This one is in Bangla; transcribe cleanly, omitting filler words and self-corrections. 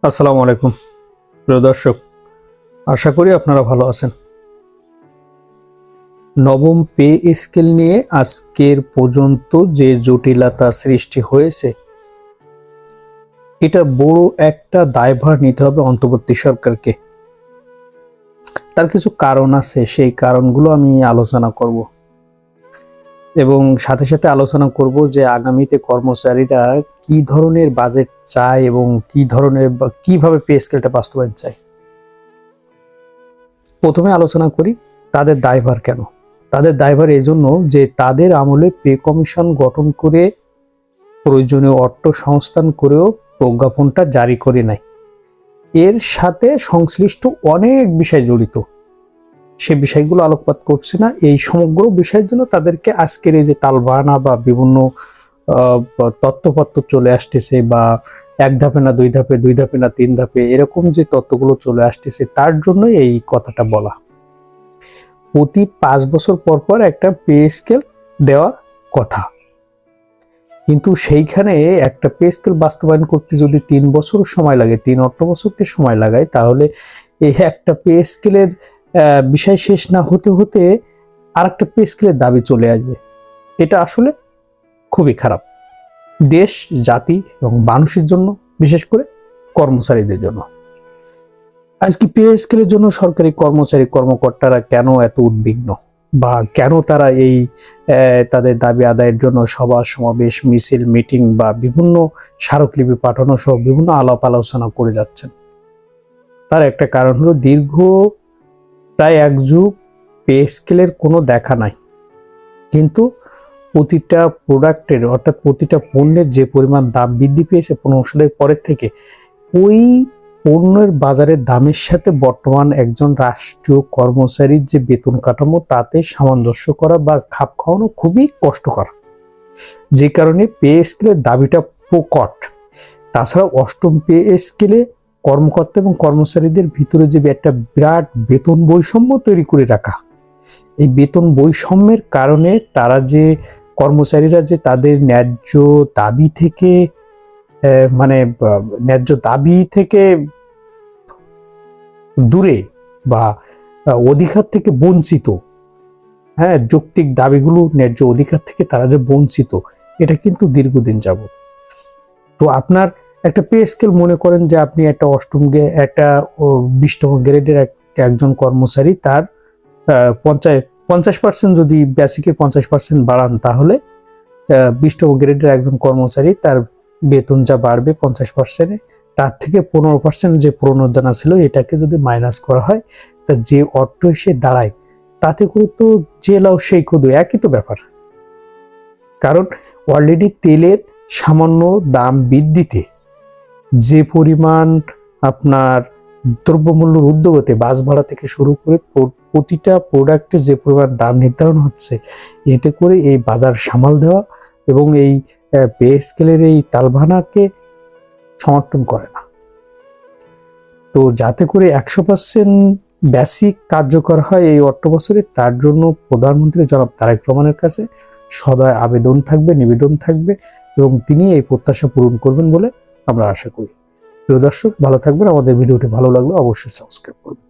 আসসালামু আলাইকুম প্রিয় দর্শক, আশা করি আপনারা ভালো আছেন। নবম পে স্কেল নিয়ে আজকের পর্যন্ত যে জটিলতা সৃষ্টি হয়েছে, এটা বড় একটা দায়ভার নিতে হবে অন্তর্বর্তী সরকারকে। তার কিছু কারণ আছে, সেই কারণগুলো আমি আলোচনা করব এবং সাথে সাথে আলোচনা করব যে আগামীতে কর্মচারীরা কি ধরনের বাজেট চায় এবং কি ধরনের কিভাবে পে স্কেলটা বাস্তবায়ন চায়। প্রথমে আলোচনা করি তাদের দায়ভার কেন। তাদের দায়ভার এই জন্য যে তাদের আমলে পে কমিশন গঠন করে প্রয়োজনীয় অর্থ সংস্থান করেও প্রজ্ঞাপনটা জারি করে নাই। এর সাথে সংশ্লিষ্ট অনেক বিষয় জড়িত, সে বিষয়গুলো আলোকপাত করছি না। এই সমগ্র বিষয়ের জন্য তাদেরকে আজকের এই যে তালবাহানা বা বিভিন্ন তথ্যপত্র চলে আসতেছে, বা এক ধাপে না দুই ধাপে, দুই ধাপে না তিন ধাপে, এরকম যে তথ্যগুলো চলে আসতেছে, তার জন্য এই কথাটা বলা। প্রতি 5 বছর পর পর একটা পে স্কেল দেওয়ার কথা, কিন্তু সেইখানে একটা পে স্কেল বাস্তবায়ন করতে যদি 3 বছর সময় লাগে, 3 অর্থ বছরকে সময় লাগায়, তাহলে এই একটা পে স্কেলের বিষয় শেষ না হতে হতে আরেকটা পে স্কেলের দাবি চলে আসবে। এটা আসলে খুবই খারাপ দেশ, জাতি এবং মানুষের জন্য, বিশেষ করে কর্মচারীদের জন্য। আজকে পে স্কেলের জন্য সরকারি কর্মচারী কর্মকর্তারা কেন এত উদ্বিগ্ন, বা কেন তারা এই তাদের দাবি আদায়ের জন্য সভা সমাবেশ, মিছিল, মিটিং বা বিভিন্ন স্মারকলিপি পাঠানো সহ বিভিন্ন আলাপ আলোচনা করে যাচ্ছেন? তার একটা কারণ হলো দীর্ঘ প্রায় 1 যুগ পে স্কেলের কোনো দেখা নাই, কিন্তু প্রতিটা প্রোডাক্টের অর্থাৎ প্রতিটা পণ্যের যে পরিমাণ দাম বৃদ্ধি পেয়েছে 15 সালের পরের থেকে, ওই পণ্যের বাজারের দামের সাথে বর্তমান একজন রাষ্ট্রীয় কর্মচারীর যে বেতন কাঠামো, তাতে সামঞ্জস্য করা বা খাপ খাওয়ানো খুবই কষ্টকর। যে কারণে পে স্কেলের দাবিটা প্রকট। তাছাড়া অষ্টম পে স্কেলে কর্মকর্তা এবং কর্মচারীদের ভিতরে যে একটা বিরাট বেতন বৈষম্য তৈরি করে রাখা, এই বেতন বৈষম্যের কারণে তারা যে কর্মচারীরা যে তাদের ন্যায্য দাবি থেকে ন্যায্য দাবি থেকে দূরে বা অধিকার থেকে বঞ্চিত, যৌক্তিক দাবিগুলো, ন্যায্য অধিকার থেকে তারা যে বঞ্চিত, এটা কিন্তু দীর্ঘদিন যাবত। তো আপনার একটা পে স্কেল, মনে করেন যে আপনি একটা একটা 20তম গ্রেডের একজন কর্মচারী, তার 50% যদি বেসিকে 50% বাড়ান, তাহলে 20তম গ্রেডের একজন কর্মচারী তার বেতন যা বাড়বে 50%, তার থেকে 15% যে প্রণোদনা ছিল, এটাকে যদি মাইনাস করা হয়, তা যে অর্থ এসে দাঁড়ায়, তাতে করে তো যে লাউ সেই কদু, একই তো ব্যাপার। কারণ অলরেডি তেলের সামান্য দাম বৃদ্ধিতে যে পরিমাণ আপনার দ্রব্যমূল্য ঊর্ধ্বগতি, বাস ভাড়া থেকে শুরু করে প্রতিটা প্রোডাক্টে যে পরিমাণ দাম নির্ধারণ হচ্ছে, এতে করে এই বাজার সামাল দেওয়া এবং এই পে স্কেলের এই তালবাহানাকে সমর্থন করে না। তো যাতে করে 100% বেসিক কার্যকর হয় এই অর্থ বছরে, তার জন্য প্রধানমন্ত্রী জনাব তারেক রহমানের কাছে সদয় আবেদন থাকবে, নিবেদন থাকবে, এবং তিনি এই প্রত্যাশা পূরণ করবেন বলে আমরা আশা করি। প্রিয় দর্শক, ভালো থাকবেন। আমাদের ভিডিওটি ভালো লাগলে অবশ্যই সাবস্ক্রাইব করবেন।